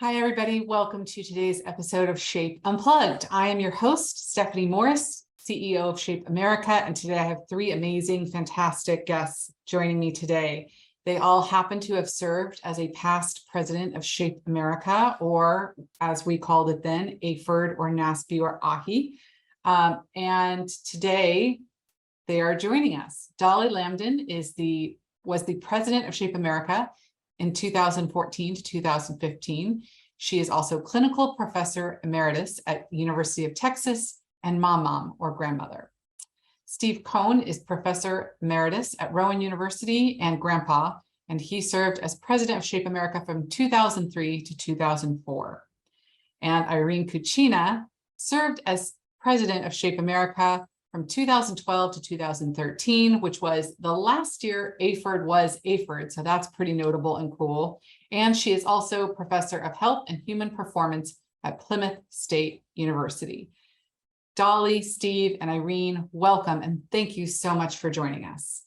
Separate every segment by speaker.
Speaker 1: Hi, everybody. Welcome to today's episode of Shape Unplugged. I am your host, Stephanie Morris, CEO of Shape America, and today I have three amazing, fantastic guests joining me today. They all happen to have served as a past president of Shape America, or as we called it then, AFERD or NASPE or AHI. And today they are joining us. Dolly Lambdin was the president of Shape America in 2014 to 2015. She is also clinical professor emeritus at the University of Texas and mom or grandmother. Steve Cohn is professor emeritus at Rowan University and grandpa, and he served as president of Shape America from 2003 to 2004. And Irene Cucina served as president of Shape America from 2012 to 2013, which was the last year AFERD was AFERD, so that's pretty notable and cool. And she is also professor of health and human performance at Plymouth State University. Dolly, Steve, and Irene, welcome, and thank you so much for joining us.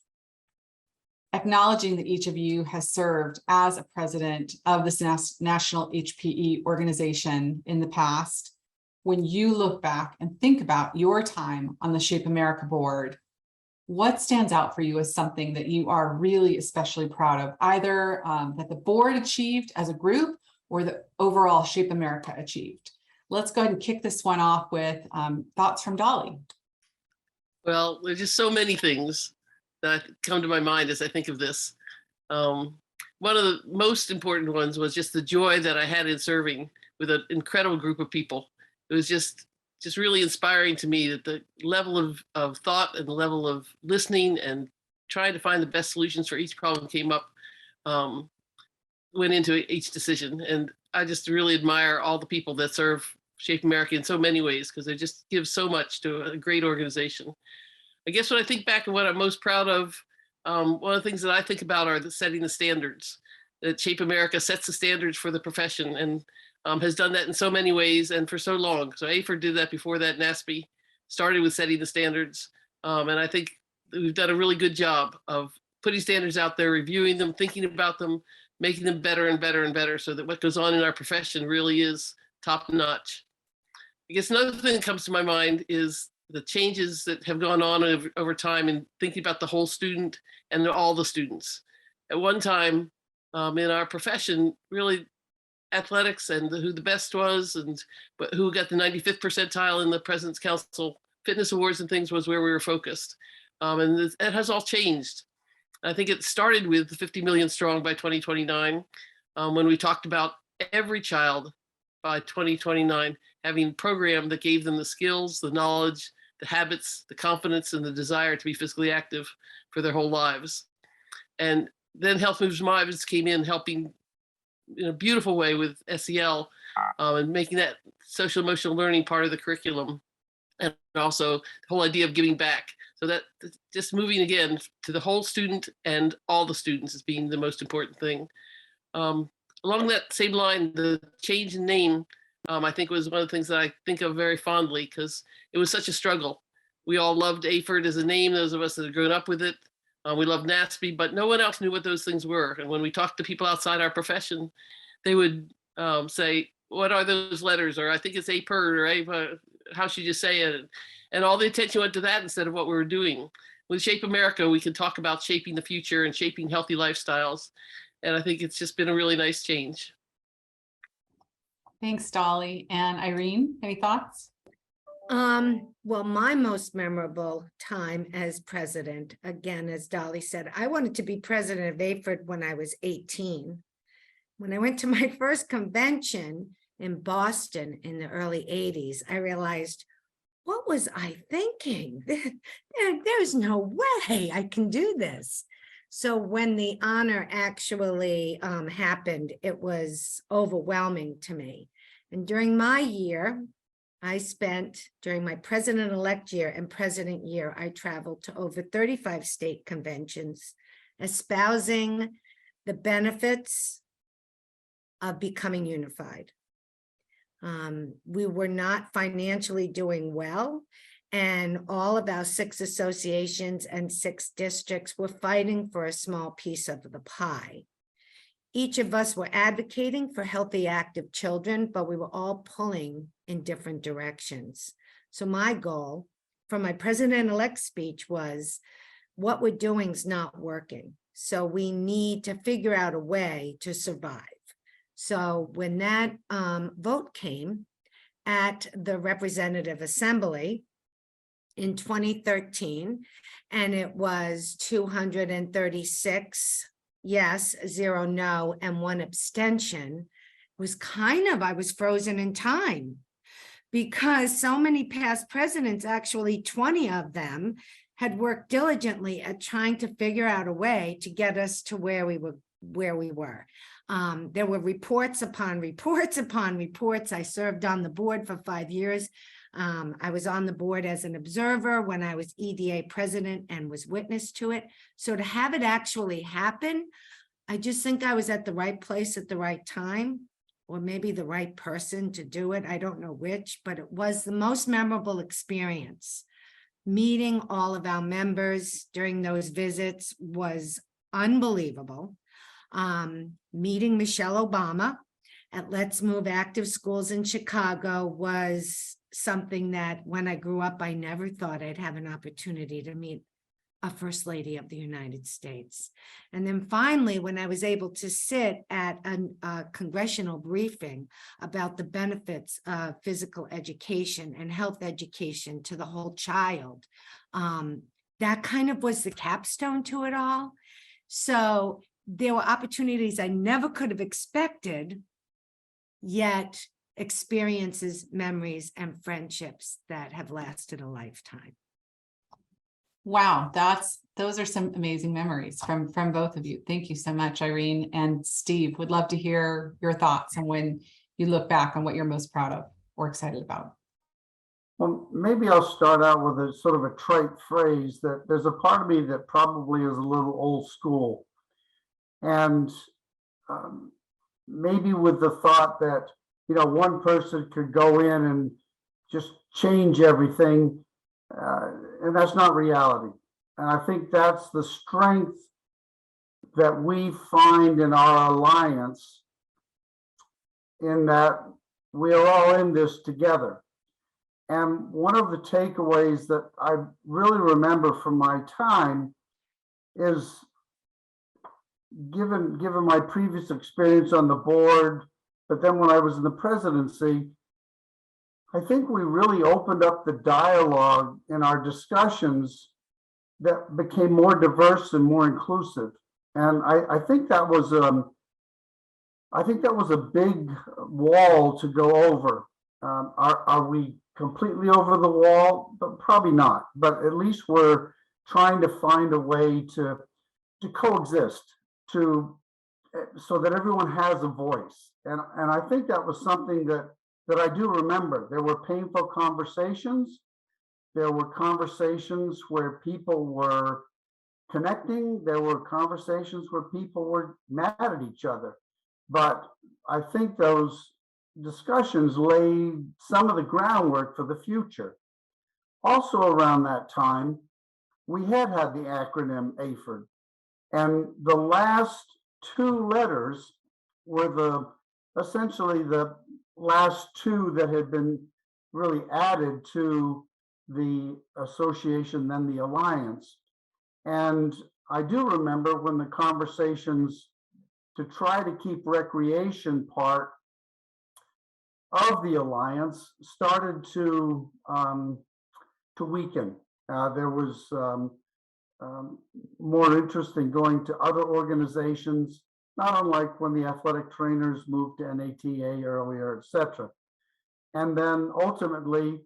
Speaker 1: Acknowledging that each of you has served as a president of this national HPE organization in the past, when you look back and think about your time on the Shape America board, what stands out for you as something that you are really especially proud of, either that the board achieved as a group or the overall Shape America achieved? Let's go ahead and kick this one off with thoughts from Dolly.
Speaker 2: Well, there's just so many things that come to my mind as I think of this. One of the most important ones was just the joy that I had in serving with an incredible group of people. It was just really inspiring to me that the level of thought and the level of listening and trying to find the best solutions for each problem came up, went into each decision. And I just really admire all the people that serve Shape America in so many ways, because they just give so much to a great organization. I guess when I think back of what I'm most proud of, one of the things that I think about are setting the standards. That Shape America sets the standards for the profession and has done that in so many ways and for so long. So AFERD did that before that. NASPE started with setting the standards. And I think we've done a really good job of putting standards out there, reviewing them, thinking about them, making them better and better and better, so that what goes on in our profession really is top notch. I guess another thing that comes to my mind is the changes that have gone on over time in thinking about the whole student and all the students. At one time in our profession, really, athletics and who the best was but who got the 95th percentile in the President's Council fitness awards and things was where we were focused. And it has all changed. I think it started with 50 million strong by 2029, when we talked about every child by 2029 having a program that gave them the skills, the knowledge, the habits, the confidence, and the desire to be physically active for their whole lives. And then Health Moves Lives came in, helping in a beautiful way with SEL and making that social emotional learning part of the curriculum, and also the whole idea of giving back. So that just moving again to the whole student and all the students as being the most important thing. Along that same line, the change in name, I think was one of the things that I think of very fondly, because it was such a struggle. We all loved AFERD as a name, those of us that had grown up with it. We loved NASPE, but no one else knew what those things were. And when we talked to people outside our profession, they would say, what are those letters? Or I think it's APERD, or how should you say it? And all the attention went to that instead of what we were doing. With Shape America, we can talk about shaping the future and shaping healthy lifestyles. And I think it's just been a really nice change.
Speaker 1: Thanks, Dolly. And Irene, any thoughts?
Speaker 3: Well, my most memorable time as president, again, as Dolly said, I wanted to be president of AFERD when I was 18. When I went to my first convention in Boston in the early 80s, I realized, what was I thinking? There's no way I can do this. So when the honor actually happened, it was overwhelming to me. And during my year, during my president-elect year and president year, I traveled to over 35 state conventions, espousing the benefits of becoming unified. We were not financially doing well, and all of our 6 associations and 6 districts were fighting for a small piece of the pie. each of us were advocating for healthy, active children, but we were all pulling in different directions. So my goal for my president-elect speech was, what we're doing is not working. So we need to figure out a way to survive. So when that vote came at the Representative Assembly in 2013, and it was 236 yes, 0 no, and 1 abstention, was kind of, I was frozen in time, because so many past presidents, actually 20 of them, had worked diligently at trying to figure out a way to get us to where we were. There were reports upon reports upon reports. I served on the board for 5 years. I was on the board as an observer when I was EDA president and was witness to it. So to have it actually happen, I just think I was at the right place at the right time, or maybe the right person to do it. I don't know which, but it was the most memorable experience. Meeting all of our members during those visits was unbelievable. Meeting Michelle Obama at Let's Move Active Schools in Chicago was something that when I grew up, I never thought I'd have an opportunity to meet a First Lady of the United States. And then finally, when I was able to sit at a congressional briefing about the benefits of physical education and health education to the whole child, that kind of was the capstone to it all. So there were opportunities I never could have expected, yet experiences, memories, and friendships that have lasted a lifetime.
Speaker 1: Wow, those are some amazing memories from both of you. Thank you so much, Irene and Steve. Would love to hear your thoughts on when you look back on what you're most proud of or excited about.
Speaker 4: Well, maybe I'll start out with a sort of a trite phrase that there's a part of me that probably is a little old school. And maybe with the thought that, one person could go in and just change everything, and that's not reality. And I think that's the strength that we find in our alliance, in that we are all in this together. And one of the takeaways that I really remember from my time is, given my previous experience on the board, but then when I was in the presidency, I think we really opened up the dialogue in our discussions that became more diverse and more inclusive. And I think that was a big wall to go over. Are we completely over the wall? But probably not. But at least we're trying to find a way to coexist, so that everyone has a voice. And I think that was something that I do remember. There were painful conversations. There were conversations where people were connecting. There were conversations where people were mad at each other. But I think those discussions laid some of the groundwork for the future. Also around that time, we had the acronym AFERD. And the last 2 letters were essentially the last 2 that had been really added to the association, then the alliance. And I do remember when the conversations to try to keep recreation part of the alliance started to weaken. There was more interest in going to other organizations, not unlike when the athletic trainers moved to NATA earlier, etc. And then ultimately,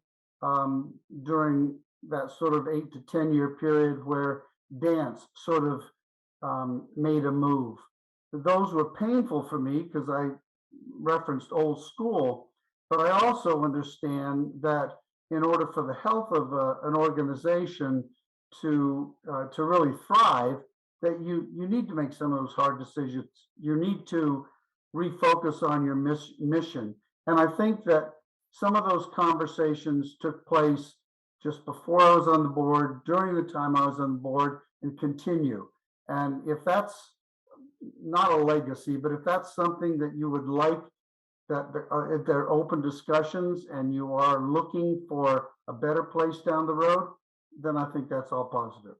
Speaker 4: during that sort of 8 to 10 year period where dance sort of made a move, those were painful for me because I referenced old school, but I also understand that in order for the health of an organization to really thrive, that you need to make some of those hard decisions. You need to refocus on your mission. And I think that some of those conversations took place just before I was on the board, during the time I was on the board, and continue. And if that's not a legacy, but if that's something that you would like, that if they're open discussions and you are looking for a better place down the road, then I think that's all positive.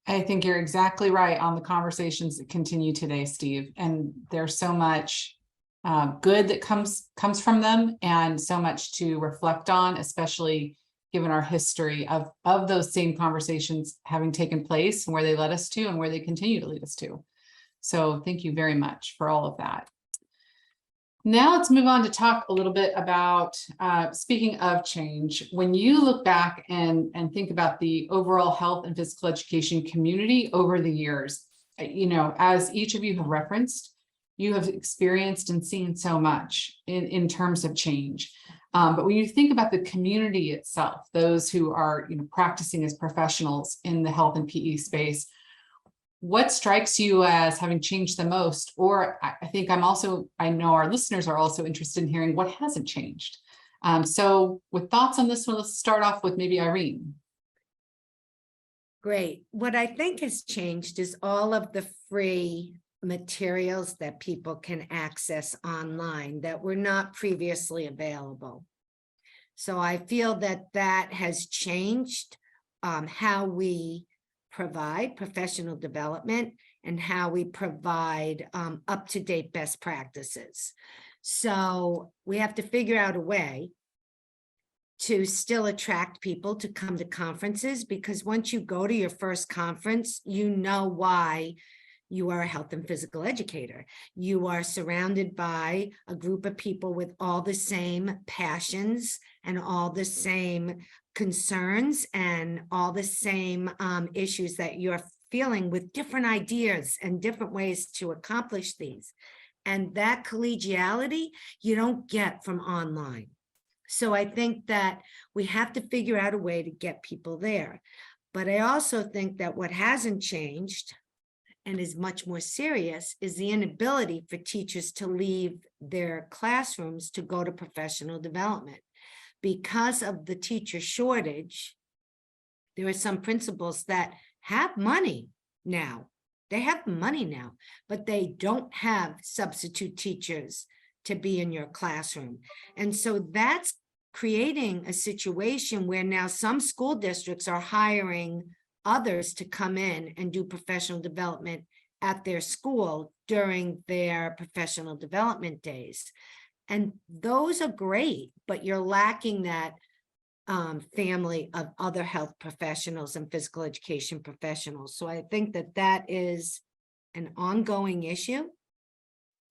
Speaker 1: I think you're exactly right on the conversations that continue today, Steve. And there's so much good that comes from them, and so much to reflect on, especially given our history of those same conversations having taken place and where they led us to and where they continue to lead us to. So thank you very much for all of that. Now let's move on to talk a little bit about, speaking of change, when you look back and think about the overall health and physical education community over the years, as each of you have referenced, you have experienced and seen so much in terms of change. But when you think about the community itself, those who are practicing as professionals in the health and PE space, what strikes you as having changed the most? Or I know our listeners are also interested in hearing what hasn't changed. So with thoughts on this one, let's start off with maybe Irene.
Speaker 3: Great. What I think has changed is all of the free materials that people can access online that were not previously available. So I feel that has changed how we provide professional development and how we provide up-to-date best practices. So we have to figure out a way to still attract people to come to conferences, because once you go to your first conference, you know why you are a health and physical educator. You are surrounded by a group of people with all the same passions and all the same concerns and all the same issues that you're feeling, with different ideas and different ways to accomplish these. And that collegiality you don't get from online. So I think that we have to figure out a way to get people there. But I also think that what hasn't changed and is much more serious is the inability for teachers to leave their classrooms to go to professional development. Because of the teacher shortage, there are some principals that have money now. They have money now, but they don't have substitute teachers to be in your classroom. And so that's creating a situation where now some school districts are hiring others to come in and do professional development at their school during their professional development days. And those are great, but you're lacking that family of other health professionals and physical education professionals. So I think that is an ongoing issue.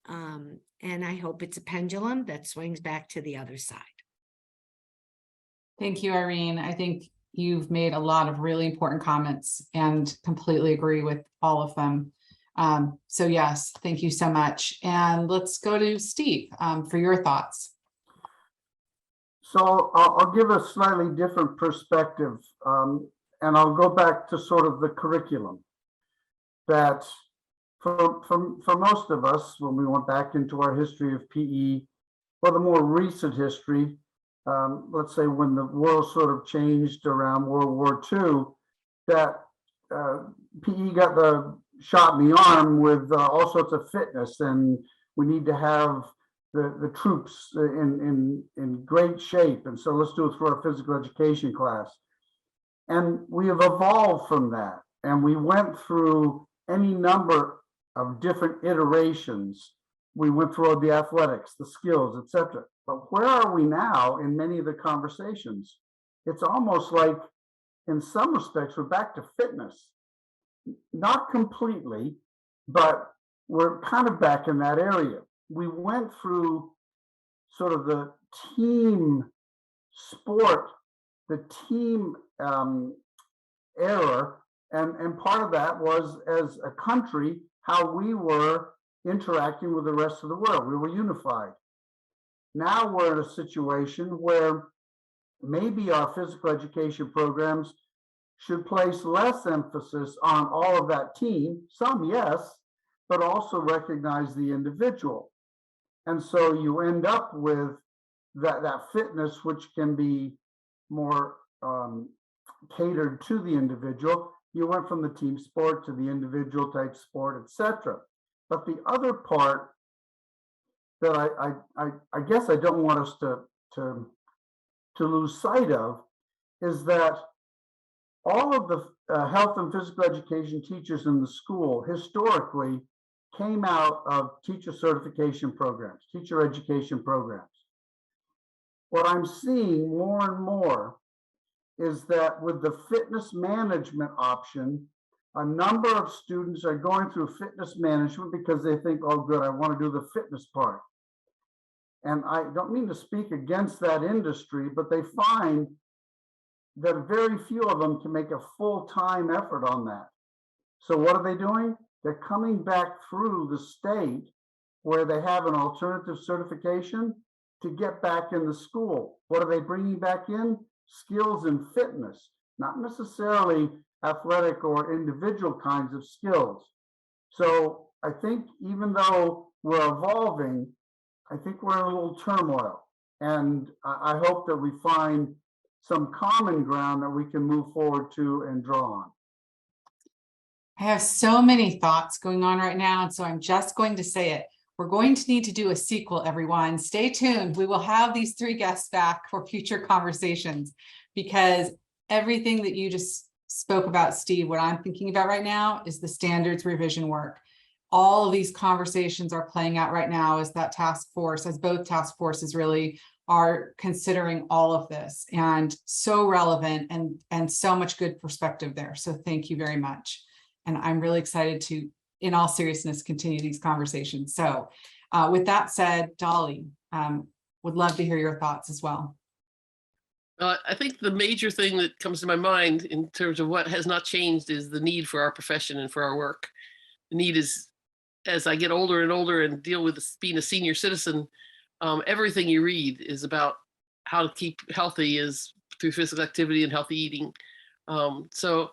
Speaker 3: And I hope it's a pendulum that swings back to the other side.
Speaker 1: Thank you, Irene. I think you've made a lot of really important comments and completely agree with all of them. So yes, thank you so much. And let's go to Steve for your thoughts.
Speaker 4: So I'll give a slightly different perspective, and I'll go back to sort of the curriculum. That for most of us, when we went back into our history of PE, or the more recent history, let's say when the world sort of changed around World War II, that PE got the shot in the arm with all sorts of fitness, and we need to have the troops in great shape, and so let's do it through our physical education class. And we have evolved from that, and we went through any number of different iterations. We went through the athletics, the skills, etc. But where are we now in many of the conversations? It's almost like, in some respects, we're back to fitness. Not completely, but we're kind of back in that area. We went through sort of the team sport, the team era, and part of that was, as a country, how we were interacting with the rest of the world. We were unified. Now we're in a situation where maybe our physical education programs should place less emphasis on all of that team, some yes, but also recognize the individual. And so you end up with that fitness, which can be more catered to the individual. you went from the team sport to the individual type sport, etc. But the other part that I guess I don't want us to lose sight of is that all of the health and physical education teachers in the school historically came out of teacher certification programs, teacher education programs. What I'm seeing more and more is that with the fitness management option, a number of students are going through fitness management because they think, oh, good, I want to do the fitness part. And I don't mean to speak against that industry, but they find that very few of them can make a full-time effort on that. So what are they doing? They're coming back through the state where they have an alternative certification to get back in the school. What are they bringing back in? Skills in fitness, not necessarily athletic or individual kinds of skills. So I think even though we're evolving, I think we're in a little turmoil. And I hope that we find some common ground that we can move forward to and draw on.
Speaker 1: I have so many thoughts going on right now, and so I'm just going to say it. We're going to need to do a sequel, everyone. Stay tuned. We will have these 3 guests back for future conversations, because everything that you just spoke about, Steve, what I'm thinking about right now is the standards revision work. All of these conversations are playing out right now as that task force, as both task forces really are considering all of this, and so relevant and so much good perspective there. So thank you very much. And I'm really excited to, in all seriousness, continue these conversations. So with that said, Dolly, would love to hear your thoughts as well.
Speaker 2: I think the major thing that comes to my mind in terms of what has not changed is the need for our profession and for our work. The need is, as I get older and older and deal with being a senior citizen, everything you read is about how to keep healthy is through physical activity and healthy eating. So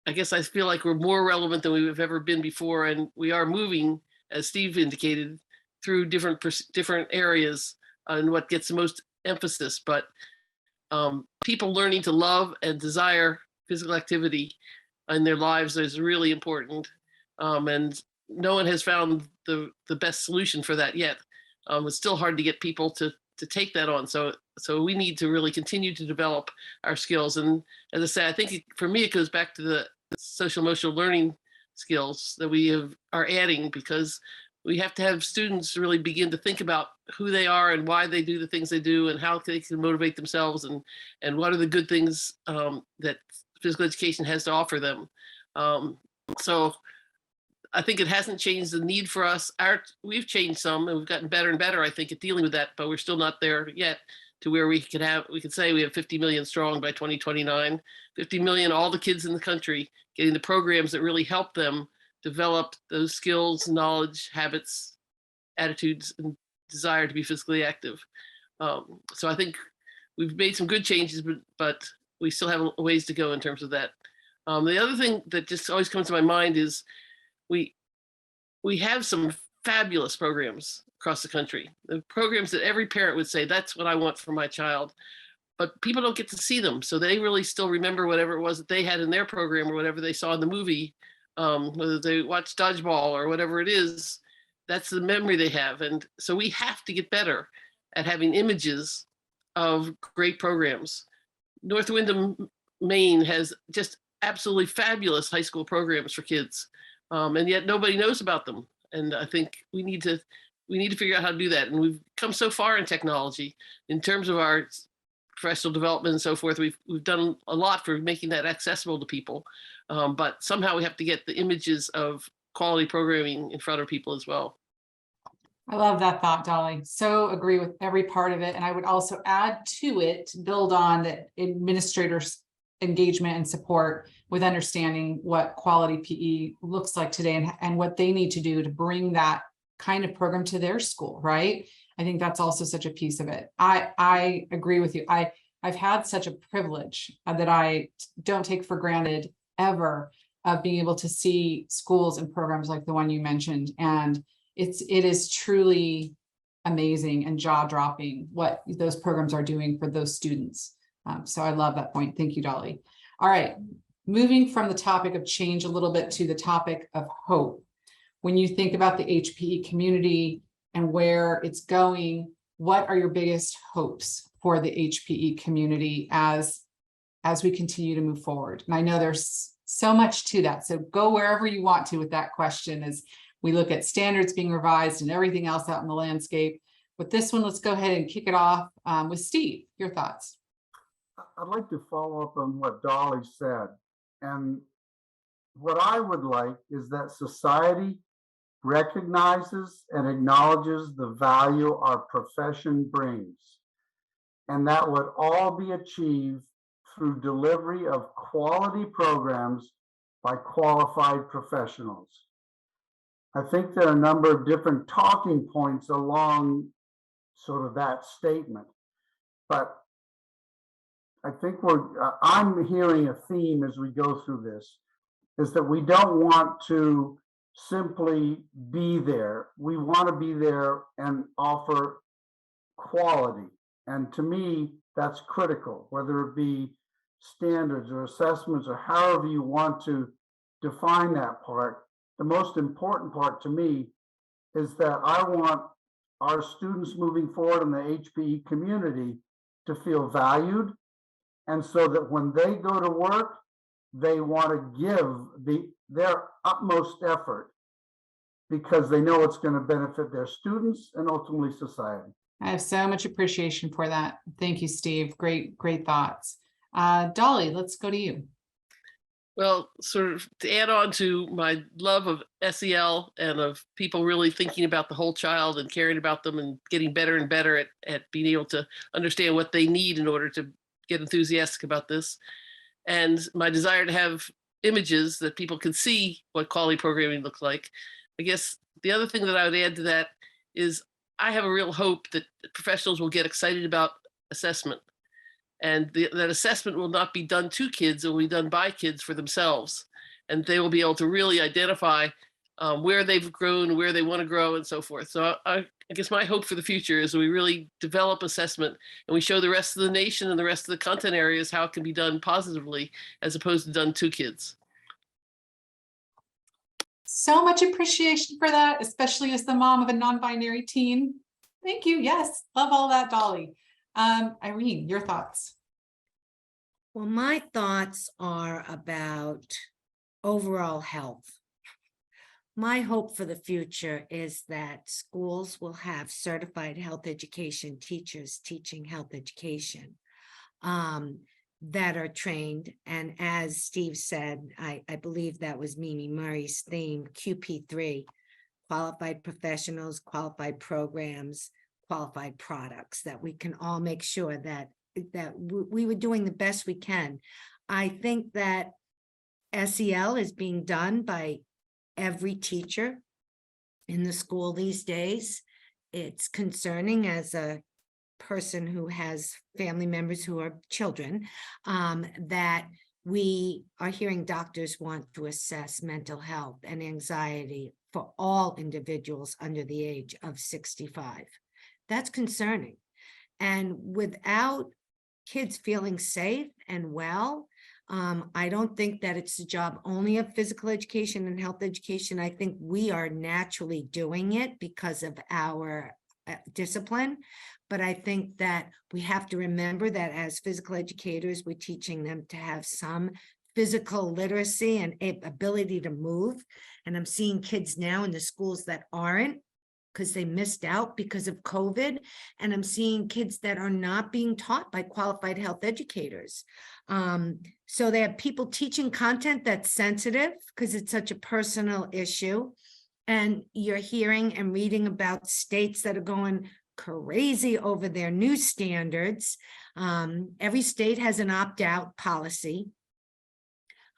Speaker 2: I guess I feel like we're more relevant than we've ever been before, and we are moving, as Steve indicated, through different areas and what gets the most emphasis. But people learning to love and desire physical activity in their lives is really important, and no one has found the best solution for that yet. It's still hard to get people to take that on. So we need to really continue to develop our skills. And as I say, I think for me, it goes back to the social emotional learning skills that we are adding, because we have to have students really begin to think about who they are and why they do the things they do and how they can motivate themselves, and what are the good things that physical education has to offer them. So I think it hasn't changed the need for us. We've changed some, and we've gotten better and better, I think, at dealing with that, but we're still not there yet to where we could say we have 50 million strong by 2029, 50 million, all the kids in the country getting the programs that really help them develop those skills, knowledge, habits, attitudes, and desire to be physically active. So I think we've made some good changes, but we still have a ways to go in terms of that. The other thing that just always comes to my mind is we have some fabulous programs across the country, the programs that every parent would say, that's what I want for my child, but people don't get to see them. So they really still remember whatever it was that they had in their program or whatever they saw in the movie, whether they watched Dodgeball or whatever it is, that's the memory they have. And so we have to get better at having images of great programs. North Windham, Maine has just absolutely fabulous high school programs for kids. And yet nobody knows about them. And I think we need to figure out how to do that. And we've come so far in technology in terms of our professional development and so forth. We've done a lot for making that accessible to people. But somehow we have to get the images of quality programming in front of people as well.
Speaker 1: I love that thought, Dolly. So agree with every part of it. And I would also add to it, build on that administrators' engagement and support with understanding what quality PE looks like today and what they need to do to bring that kind of program to their school, right? I think that's also such a piece of it. I agree with you. I've had such a privilege that I don't take for granted ever of being able to see schools and programs like the one you mentioned. And it is truly amazing and jaw-dropping what those programs are doing for those students. So I love that point. Thank you, Dolly. All right, moving from the topic of change a little bit to the topic of hope. When you think about the HPE community and where it's going, what are your biggest hopes for the HPE community as we continue to move forward? And I know there's so much to that, so go wherever you want to with that question as we look at standards being revised and everything else out in the landscape. With this one, let's go ahead and kick it off with Steve. Your thoughts?
Speaker 4: I'd like to follow up on what Dolly said. And what I would like is that society recognizes and acknowledges the value our profession brings. And that would all be achieved through delivery of quality programs by qualified professionals. I think there are a number of different talking points along sort of that statement, but I think I'm hearing a theme as we go through this, is that we don't want to simply be there. We want to be there and offer quality. And to me, that's critical, whether it be standards or assessments or however you want to define that part. The most important part to me is that I want our students moving forward in the HPE community to feel valued, and so that when they go to work, they want to give their utmost effort because they know it's going to benefit their students and ultimately society.
Speaker 1: I have so much appreciation for that. Thank you, Steve. Great thoughts. Dolly, let's go to you.
Speaker 2: Well, sort of to add on to my love of SEL and of people really thinking about the whole child and caring about them and getting better and better at being able to understand what they need in order to get enthusiastic about this. And my desire to have images that people can see what quality programming looks like. I guess the other thing that I would add to that is I have a real hope that professionals will get excited about assessment. And that assessment will not be done to kids, it will be done by kids for themselves. And they will be able to really identify where they've grown, where they want to grow, and so forth. So I guess my hope for the future is we really develop assessment and we show the rest of the nation and the rest of the content areas how it can be done positively as opposed to done to kids.
Speaker 1: So much appreciation for that, especially as the mom of a non-binary teen. Thank you. Yes, love all that, Dolly. Irene, your thoughts?
Speaker 3: Well, my thoughts are about overall health. My hope for the future is that schools will have certified health education teachers teaching health education that are trained. And as Steve said, I believe that was Mimi Murray's theme, QP3, qualified professionals, qualified programs, qualified products, that we can all make sure that we were doing the best we can. I think that SEL is being done by every teacher in the school these days. It's concerning as a person who has family members who are children, that we are hearing doctors want to assess mental health and anxiety for all individuals under the age of 65. That's concerning. And without kids feeling safe and well, I don't think that it's the job only of physical education and health education. I think we are naturally doing it because of our discipline. But I think that we have to remember that as physical educators, we're teaching them to have some physical literacy and ability to move. And I'm seeing kids now in the schools that aren't, because they missed out because of COVID. And I'm seeing kids that are not being taught by qualified health educators. So they have people teaching content that's sensitive because it's such a personal issue. And you're hearing and reading about states that are going crazy over their new standards. Every state has an opt-out policy.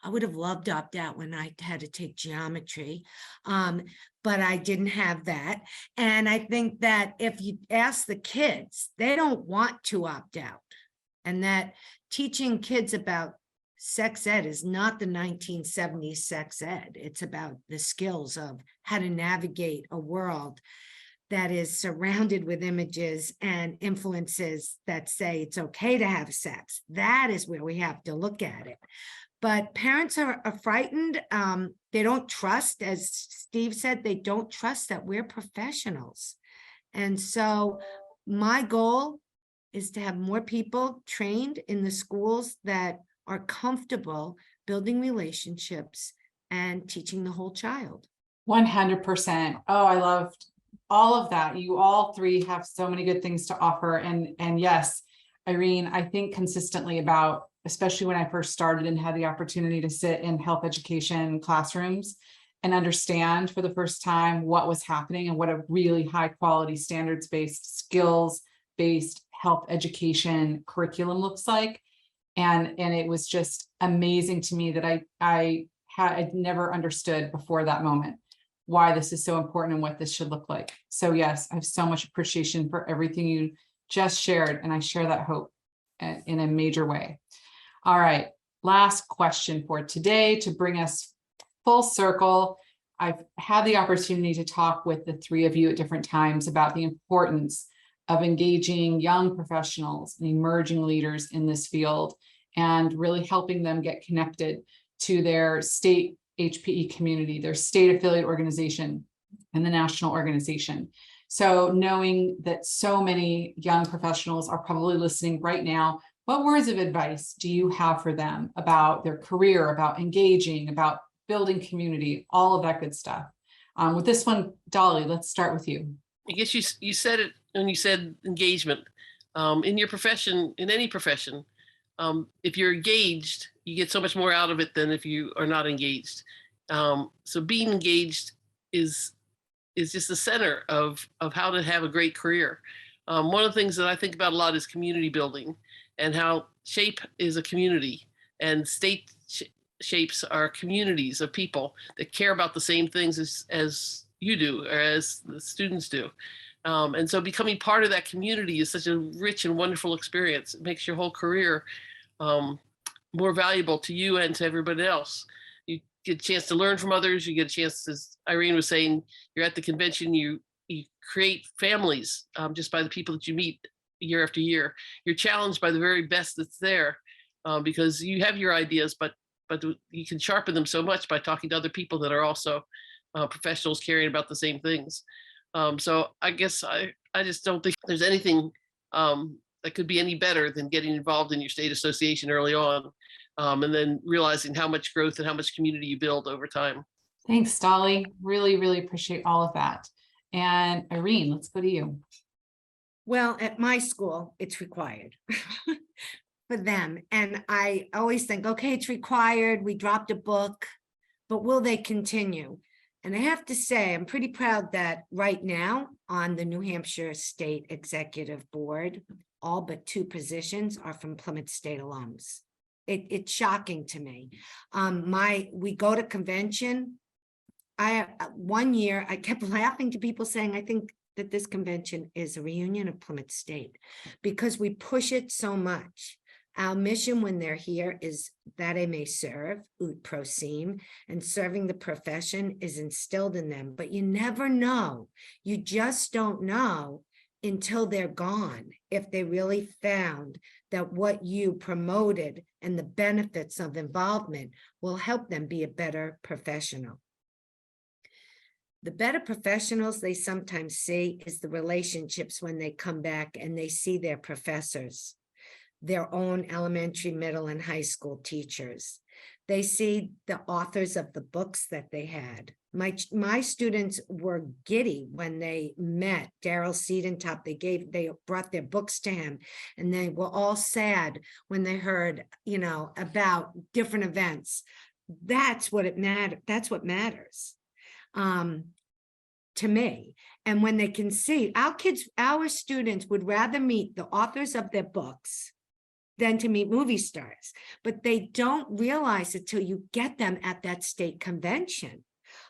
Speaker 3: I would have loved to opt out when I had to take geometry, but I didn't have that. And I think that if you ask the kids, they don't want to opt out. And that teaching kids about sex ed is not the 1970s sex ed. It's about the skills of how to navigate a world that is surrounded with images and influences that say it's okay to have sex. That is where we have to look at it. But parents are frightened. They don't trust, as Steve said, they don't trust that we're professionals. And so my goal is to have more people trained in the schools that are comfortable building relationships and teaching the whole child.
Speaker 1: 100%. Oh, I loved all of that. You all three have so many good things to offer. And yes, Irene, I think consistently about, especially when I first started and had the opportunity to sit in health education classrooms and understand for the first time what was happening and what a really high quality standards-based, skills-based health education curriculum looks like. And it was just amazing to me that I'd never understood before that moment why this is so important and what this should look like. So yes, I have so much appreciation for everything you just shared, and I share that hope in a major way. All right, last question for today to bring us full circle. I've had the opportunity to talk with the three of you at different times about the importance of engaging young professionals and emerging leaders in this field and really helping them get connected to their state HPE community, their state affiliate organization, and the national organization. So knowing that so many young professionals are probably listening right now, what words of advice do you have for them about their career, about engaging, about building community, all of that good stuff? With this one, Dolly, let's start with you.
Speaker 2: I guess you said it when you said engagement. In your profession, in any profession, if you're engaged, you get so much more out of it than if you are not engaged. So being engaged is just the center of how to have a great career. One of the things that I think about a lot is community building and how SHAPE is a community, and state shapes are communities of people that care about the same things as you do, or as the students do. And so becoming part of that community is such a rich and wonderful experience. It makes your whole career more valuable to you and to everybody else. You get a chance to learn from others. You get a chance, as Irene was saying, you're at the convention, you create families just by the people that you meet year after year. You're challenged by the very best that's there because you have your ideas, but you can sharpen them so much by talking to other people that are also professionals caring about the same things. So I guess I just don't think there's anything that could be any better than getting involved in your state association early on, and then realizing how much growth and how much community you build over time.
Speaker 1: Thanks, Dolly. Really, really appreciate all of that. And Irene, let's go to you.
Speaker 3: Well, at my school, it's required for them. And I always think, okay, it's required. We dropped a book, but will they continue? And I have to say, I'm pretty proud that right now on the New Hampshire State Executive Board, all but 2 positions are from Plymouth State alums. It's shocking to me. We go to convention. One year I kept laughing to people saying, I think that this convention is a reunion of Plymouth State because we push it so much. Our mission when they're here is that they may serve, ut prosim, and serving the profession is instilled in them. But you never know. You just don't know until they're gone if they really found that what you promoted and the benefits of involvement will help them be a better professional. The better professionals they sometimes see is the relationships when they come back and they see their professors, their own elementary, middle, and high school teachers. They see the authors of the books that they had. My students were giddy when they met Daryl Seedentop. They brought their books to him, and they were all sad when they heard, about different events. That's what it mattered. That's what matters to me. And when they can see our students would rather meet the authors of their books than to meet movie stars, but they don't realize it till you get them at that state convention.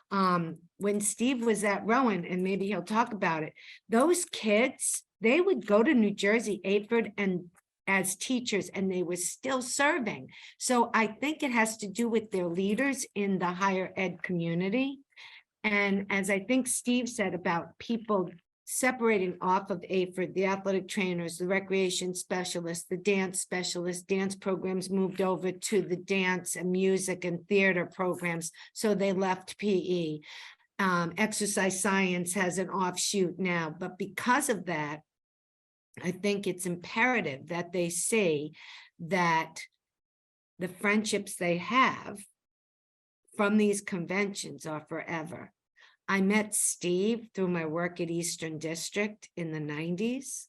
Speaker 3: When Steve was at Rowan, and maybe he'll talk about it, those kids, they would go to New Jersey, Apeford, and as teachers, and they were still serving. So I think it has to do with their leaders in the higher ed community. And as I think Steve said about people separating off of AFERD, the athletic trainers, the recreation specialists, the dance specialists, dance programs moved over to the dance and music and theater programs. So they left PE. Exercise science has an offshoot now, but because of that, I think it's imperative that they see that the friendships they have from these conventions are forever. I met Steve through my work at Eastern District in the 90s.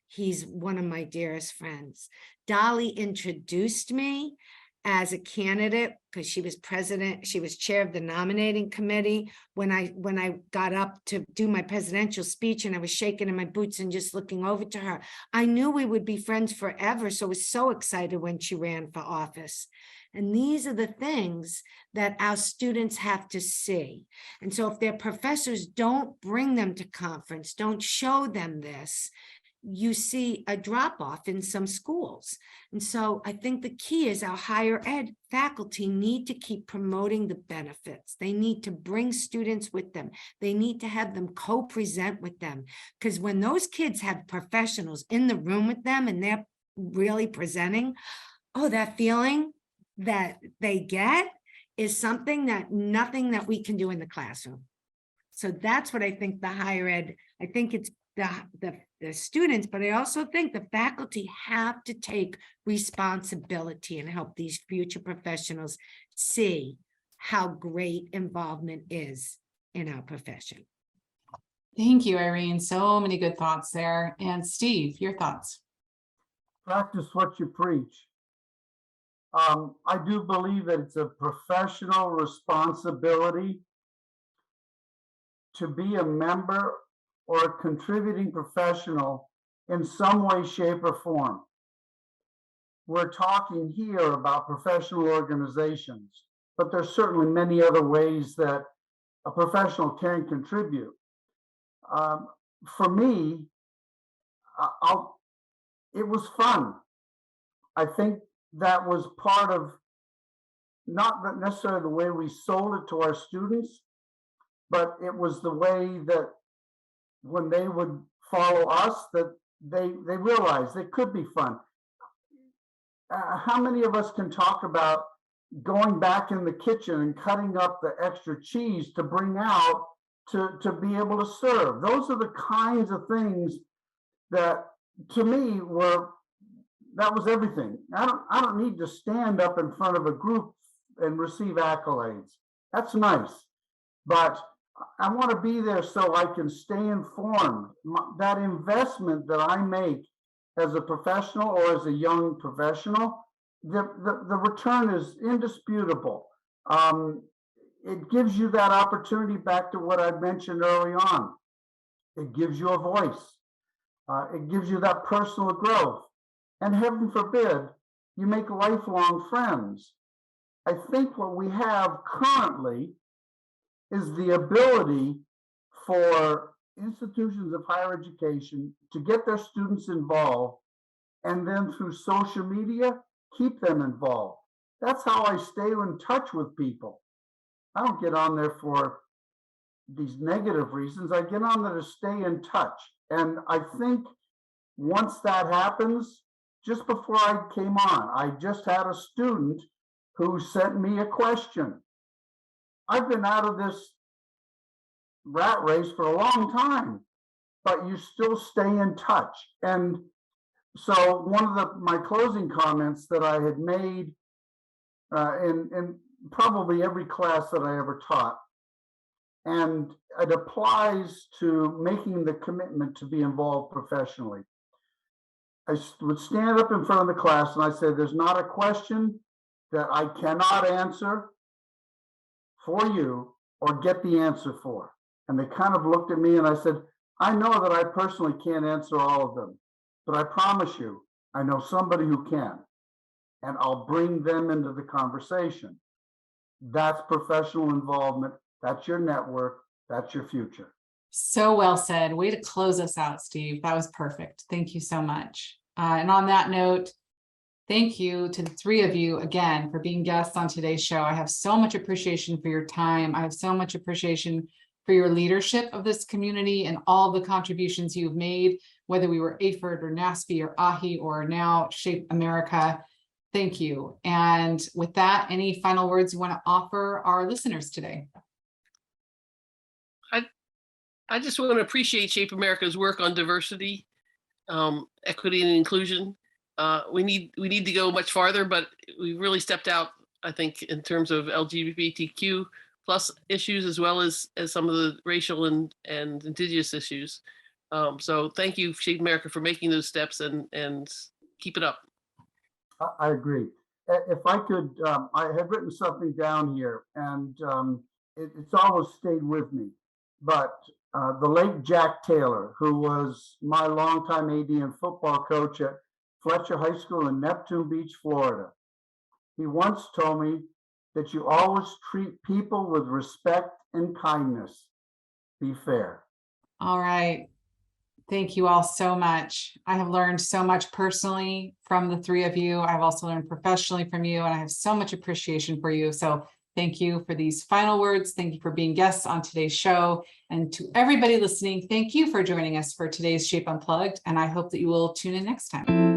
Speaker 3: He's one of my dearest friends. Dolly introduced me as a candidate because she was chair of the nominating committee when I got up to do my presidential speech, and I was shaking in my boots and just looking over to her. I knew we would be friends forever, so I was so excited when she ran for office. And these are the things that our students have to see. And so if their professors don't bring them to conference, don't show them this, you see a drop off in some schools. And so I think the key is our higher ed faculty need to keep promoting the benefits. They need to bring students with them. They need to have them co-present with them. Because when those kids have professionals in the room with them and they're really presenting, oh, that feeling that they get is something that nothing that we can do in the classroom. So that's what I think the higher ed, I think it's the students, but I also think the faculty have to take responsibility and help these future professionals see how great involvement is in our profession.
Speaker 1: Thank you, Irene. So many good thoughts there. And Steve, your thoughts?
Speaker 4: Practice what you preach. I do believe that it's a professional responsibility to be a member or a contributing professional in some way, shape, or form. We're talking here about professional organizations, but there's certainly many other ways that a professional can contribute. For me, it was fun. I think that was part of not necessarily the way we sold it to our students, but it was the way that when they would follow us, that they realized it could be fun. How many of us can talk about going back in the kitchen and cutting up the extra cheese to bring out to be able to serve? Those are the kinds of things that, to me, that was everything. I don't need to stand up in front of a group and receive accolades. That's nice, but I want to be there so I can stay informed. That investment that I make as a professional or as a young professional, the return is indisputable. It gives you that opportunity, back to what I mentioned early on. It gives you a voice. It gives you that personal growth. And heaven forbid, you make lifelong friends. I think what we have currently is the ability for institutions of higher education to get their students involved, and then through social media, keep them involved. That's how I stay in touch with people. I don't get on there for these negative reasons. I get on there to stay in touch. And I think once that happens, just before I came on, I just had a student who sent me a question. I've been out of this rat race for a long time, but you still stay in touch. And so one of my closing comments that I had made in probably every class that I ever taught, and it applies to making the commitment to be involved professionally. I would stand up in front of the class and I said, there's not a question that I cannot answer for you or get the answer for. And they kind of looked at me and I said, I know that I personally can't answer all of them, but I promise you, I know somebody who can, and I'll bring them into the conversation. That's professional involvement. That's your network. That's your future.
Speaker 1: So well said. Way to close us out, Steve. That was perfect. Thank you so much. And on that note, thank you to the three of you again for being guests on today's show. I have so much appreciation for your time. I have so much appreciation for your leadership of this community and all the contributions you've made, whether we were AFERD or NASPE or AHI or now Shape America. Thank you. And with that, any final words you want to offer our listeners today?
Speaker 2: I just want to appreciate Shape America's work on diversity, equity, and inclusion. We need to go much farther, but we really stepped out, I think, in terms of LGBTQ plus issues, as well as some of the racial and indigenous issues. So thank you, Shape America, for making those steps, and keep it up.
Speaker 4: I agree. If I could, I had written something down here, and it's always stayed with me. But the late Jack Taylor, who was my longtime AD and football coach at Fletcher High School in Neptune Beach, Florida, he once told me that you always treat people with respect and kindness. Be fair.
Speaker 1: All right. Thank you all so much. I have learned so much personally from the three of you. I've also learned professionally from you, and I have so much appreciation for you. So thank you for these final words. Thank you for being guests on today's show. And to everybody listening, thank you for joining us for today's Shape Unplugged. And I hope that you will tune in next time.